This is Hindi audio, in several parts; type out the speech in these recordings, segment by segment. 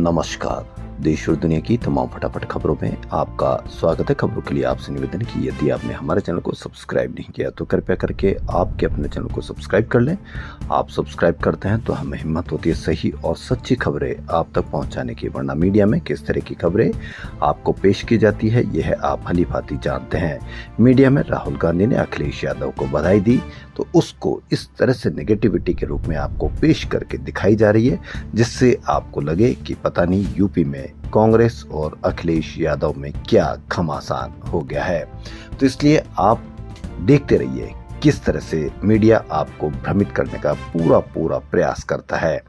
नमस्कार। देश और दुनिया की तमाम फटाफट खबरों में आपका स्वागत है। खबरों के लिए आपसे निवेदन कि यदि आपने हमारे चैनल को सब्सक्राइब नहीं किया तो कृपया करके आपके अपने चैनल को सब्सक्राइब कर लें। आप सब्सक्राइब करते हैं तो हमें हिम्मत होती है सही और सच्ची खबरें आप तक पहुंचाने की, वरना मीडिया में किस तरह की खबरें आपको पेश की जाती है यह आप भली भांति जानते हैं। मीडिया में राहुल गांधी ने अखिलेश यादव को बधाई दी तो उसको इस तरह से नेगेटिविटी के रूप में आपको पेश करके दिखाई जा रही है, जिससे आपको लगे कि पता नहीं यूपी में कांग्रेस और अखिलेश यादव में क्या घमासान हो गया है। तो इसलिए आप देखते रहिए किस तरह से मीडिया आपको भ्रमित करने का पूरा प्रयास करता है।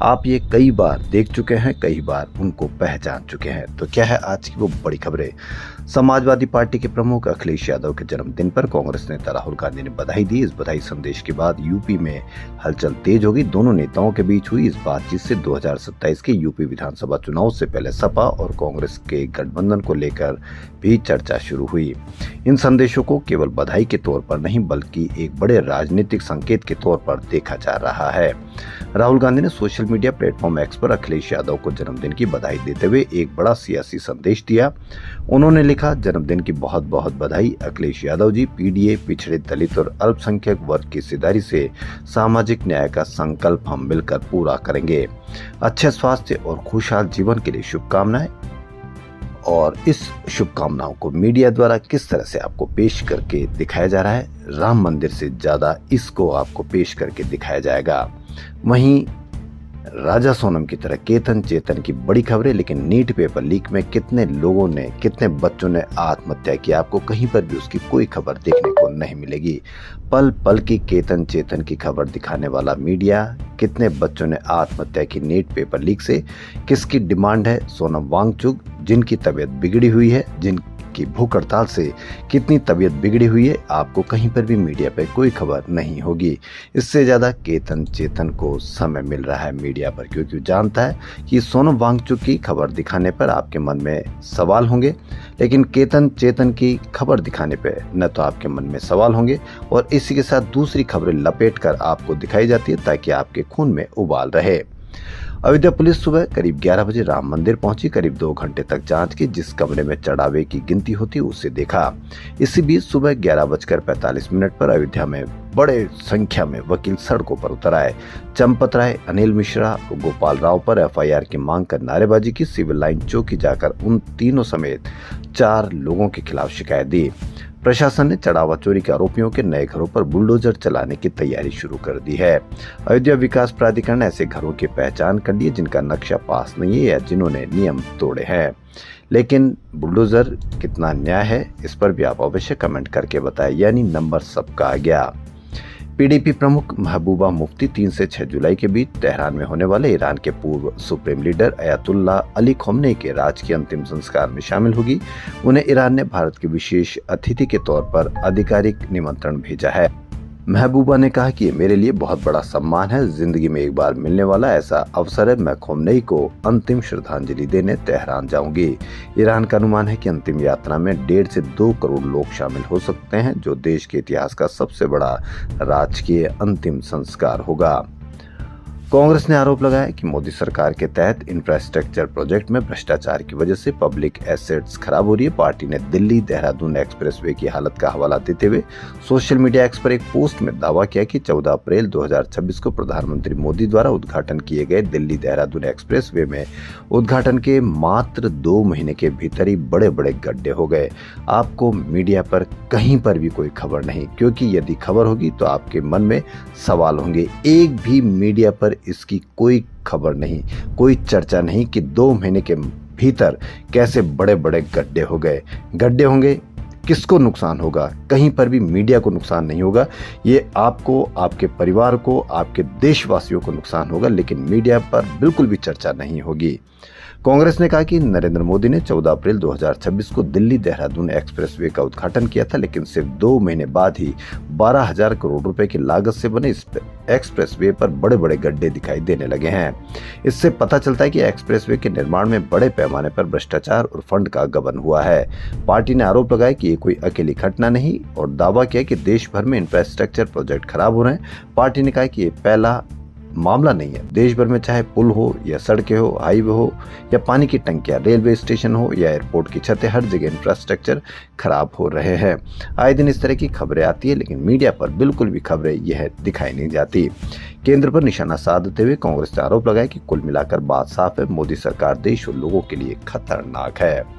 आप ये कई बार देख चुके हैं, कई बार उनको पहचान चुके हैं। तो क्या है आज की वो बड़ी खबरें। समाजवादी पार्टी के प्रमुख अखिलेश यादव के जन्मदिन पर कांग्रेस नेता राहुल गांधी ने बधाई दी। इस बधाई संदेश के बाद यूपी में हलचल तेज होगी। दोनों नेताओं के बीच हुई इस बातचीत से 2027 के यूपी विधानसभा चुनाव से पहले सपा और कांग्रेस के गठबंधन को लेकर भी चर्चा शुरू हुई। इन संदेशों को केवल बधाई के तौर पर नहीं बल्कि एक बड़े राजनीतिक संकेत के तौर पर देखा जा रहा है। राहुल गांधी ने सोशल मीडिया प्लेटफॉर्म एक्स पर अखिलेश यादव को जन्मदिन की बधाई देते हुए एक बड़ा सियासी संदेश दिया। उन्होंने लिखा, जन्मदिन की बहुत बहुत बधाई अखिलेश यादव जी। पीडीए, पिछड़े, दलित और अल्पसंख्यक वर्ग की हिस्सेदारी से सामाजिक न्याय का संकल्प हम मिलकर पूरा करेंगे। अच्छे स्वास्थ्य और खुशहाल जीवन के लिए शुभकामनाएं। और इस शुभकामनाओं को मीडिया द्वारा किस तरह से आपको पेश करके दिखाया जा रहा है, राम मंदिर से ज्यादा इसको आपको पेश करके दिखाया जाएगा। वहीं राजा सोनम की तरह केतन चेतन की बड़ी खबरें, लेकिन नीट पेपर लीक में कितने लोगों ने, कितने बच्चों ने आत्महत्या की, आपको कहीं पर भी उसकी कोई खबर देखने को नहीं मिलेगी। पल पल की केतन चेतन की खबर दिखाने वाला मीडिया, कितने बच्चों ने आत्महत्या की नीट पेपर लीक से, किसकी डिमांड है सोनम वांगचुक, जिनकी तबीयत बिगड़ी हुई है, जिनकी भूख हड़ताल से कितनी तबीयत बिगड़ी हुई है, आपको कहीं पर भी मीडिया पे कोई खबर नहीं होगी। इससे ज्यादा केतन चेतन को समय मिल रहा है मीडिया पर, क्योंकि जानता है कि सोनम वांगचुक की खबर दिखाने पर आपके मन में सवाल होंगे, लेकिन केतन चेतन की खबर दिखाने पर न तो आपके मन में सवाल होंगे और इसी के साथ दूसरी खबरें लपेट कर आपको दिखाई जाती है ताकि आपके खून में उबाल रहे। अयोध्या पुलिस सुबह करीब 11 बजे राम मंदिर पहुंची। करीब 2 घंटे तक जांच की। जिस कमरे में चढ़ावे की गिनती होती उसे देखा। इसी बीच सुबह 11:45 पर अयोध्या में बड़े संख्या में वकील सड़कों पर उतर आए। चंपत राय, अनिल मिश्रा और गोपाल राव पर एफआईआर की मांग कर नारेबाजी की। सिविल लाइन चौकी जाकर उन तीनों समेत 4 लोगों के खिलाफ शिकायत दी। प्रशासन ने चढ़ावा चोरी के आरोपियों के नए घरों पर बुलडोजर चलाने की तैयारी शुरू कर दी है। अयोध्या विकास प्राधिकरण ने ऐसे घरों की पहचान कर ली है जिनका नक्शा पास नहीं है या जिन्होंने नियम तोड़े हैं। लेकिन बुलडोजर कितना न्याय है, इस पर भी आप अवश्य कमेंट करके बताएं, यानी नंबर सबका आ गया। पीडीपी प्रमुख महबूबा मुफ्ती 3 से 6 जुलाई के बीच तेहरान में होने वाले ईरान के पूर्व supreme leader Ayatollah Ali Khamenei के राजकीय अंतिम संस्कार में शामिल होगी। उन्हें ईरान ने भारत के विशेष अतिथि के तौर पर आधिकारिक निमंत्रण भेजा है। महबूबा ने कहा कि ये मेरे लिए बहुत बड़ा सम्मान है, जिंदगी में एक बार मिलने वाला ऐसा अवसर है। मैं खमेनी को अंतिम श्रद्धांजलि देने तेहरान जाऊंगी। ईरान का अनुमान है कि अंतिम यात्रा में 1.5 से 2 करोड़ लोग शामिल हो सकते हैं, जो देश के इतिहास का सबसे बड़ा राजकीय अंतिम संस्कार होगा। कांग्रेस ने आरोप लगाया कि मोदी सरकार के तहत इंफ्रास्ट्रक्चर प्रोजेक्ट में भ्रष्टाचार की वजह से पब्लिक एसेट्स खराब हो रही है। पार्टी ने दिल्ली देहरादून एक्सप्रेसवे की हालत का हवाला देते हुए सोशल मीडिया एक्स पर एक पोस्ट में दावा किया कि 14 अप्रैल 2026 को प्रधानमंत्री मोदी द्वारा उद्घाटन किए गए दिल्ली देहरादून एक्सप्रेसवे में उद्घाटन के मात्र 2 महीने के भीतर ही बड़े बड़े गड्ढे हो गए। आपको मीडिया पर कहीं पर भी कोई खबर नहीं, क्योंकि यदि खबर होगी तो आपके मन में सवाल होंगे। एक भी मीडिया पर इसकी कोई खबर नहीं, कोई चर्चा नहीं कि 2 महीने के भीतर कैसे बड़े बड़े गड्ढे हो गए। गड्ढे होंगे, किसको नुकसान होगा? कहीं पर भी मीडिया को नुकसान नहीं होगा। ये आपको, आपके परिवार को, आपके देशवासियों को नुकसान होगा, लेकिन मीडिया पर बिल्कुल भी चर्चा नहीं होगी। कांग्रेस ने कहा कि नरेंद्र मोदी ने 14 अप्रैल 2026 को दिल्ली देहरादून एक्सप्रेसवे का उद्घाटन किया था, लेकिन सिर्फ 2 महीने बाद ही 12,000 करोड़ रुपए की लागत से बने इस एक्सप्रेसवे पर बड़े बड़े गड्ढे दिखाई देने लगे हैं। इससे पता चलता है कि एक्सप्रेसवे के निर्माण में बड़े पैमाने पर भ्रष्टाचार और फंड का गबन हुआ है। पार्टी ने आरोप लगाया कि ये कोई अकेली घटना नहीं और दावा किया कि देश भर में इंफ्रास्ट्रक्चर प्रोजेक्ट खराब हो रहे हैं। पार्टी ने कहा कि ये पहला मामला नहीं है। देश भर में चाहे पुल हो या सड़कें हो, हाईवे हो या पानी की टंकियां, रेलवे स्टेशन हो या एयरपोर्ट की छतें, हर जगह इंफ्रास्ट्रक्चर खराब हो रहे हैं। आए दिन इस तरह की खबरें आती है, लेकिन मीडिया पर बिल्कुल भी खबरें यह दिखाई नहीं जाती। केंद्र पर निशाना साधते हुए कांग्रेस ने आरोप लगाया कि कुल मिलाकर बात साफ है, मोदी सरकार देश और लोगों के लिए खतरनाक है।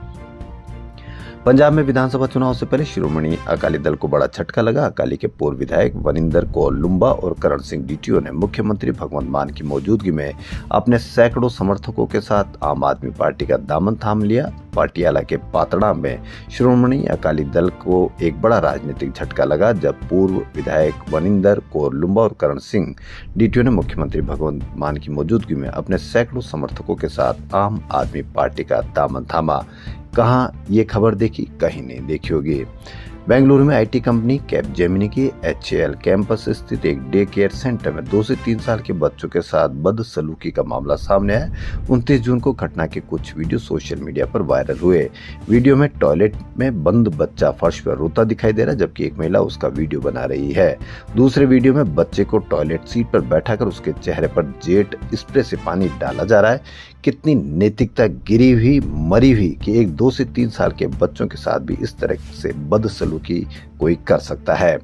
पंजाब में विधानसभा चुनाव से पहले शिरोमणि अकाली दल को बड़ा झटका लगा। अकाली के पूर्व विधायक वनिंदर कौर लुम्बा और करण सिंह डीटीओ ने मुख्यमंत्री भगवंत मान की मौजूदगी में अपने सैकड़ों समर्थकों के साथ आम आदमी पार्टी का दामन थाम लिया। पाटियाला के पातड़ा में शिरोमणि अकाली दल को एक बड़ा राजनीतिक झटका लगा जब पूर्व विधायक वनिंदर कौर लुम्बा और करण सिंह डीटीओ ने मुख्यमंत्री भगवंत मान की मौजूदगी में अपने सैकड़ों समर्थकों के साथ आम आदमी पार्टी का दामन थामा। कहाँ ये खबर देखी? कहीं नहीं देखी होगी। बेंगलुरु में आईटी कंपनी कैपजेमिनी की HAL कैंपस स्थित एक डे केयर सेंटर में 2 से 3 साल के बच्चों के साथ बदसलूकी का मामला सामने आया। 29 जून को घटना के कुछ वीडियो सोशल मीडिया पर वायरल हुए। वीडियो में टॉयलेट में बंद बच्चा फर्श पर रोता दिखाई दे रहा, जबकि एक महिला उसका वीडियो बना रही है। दूसरे वीडियो में बच्चे को टॉयलेट सीट पर बैठाकर उसके चेहरे पर जेट स्प्रे से पानी डाला जा रहा है। कितनी नैतिकता गिरी हुई, मरी हुई कि एक 2 से 3 साल के बच्चों के साथ भी इस तरह से बदसलूकी कोई कर सकता है।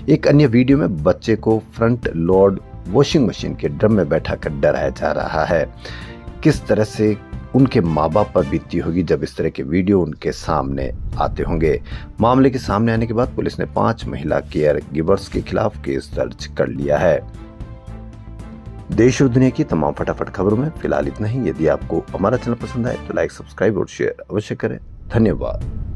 एक अन्य वीडियो में बच्चे को फ्रंट लोड वॉशिंग मशीन के ड्रम में बैठाकर डराया जा रहा है। किस तरह से उनके माँ बाप पर बीतती होगी जब इस तरह के वीडियो उनके सामने आते होंगे। मामले के सामने आने के बाद पुलिस ने 5 महिला केयर गिवर्स के खिलाफ केस दर्ज कर लिया है। देश और दुनिया की तमाम फटाफट खबरों में फिलहाल इतना ही। यदि आपको हमारा चैनल पसंद आए तो लाइक, सब्सक्राइब और शेयर अवश्य करें। धन्यवाद।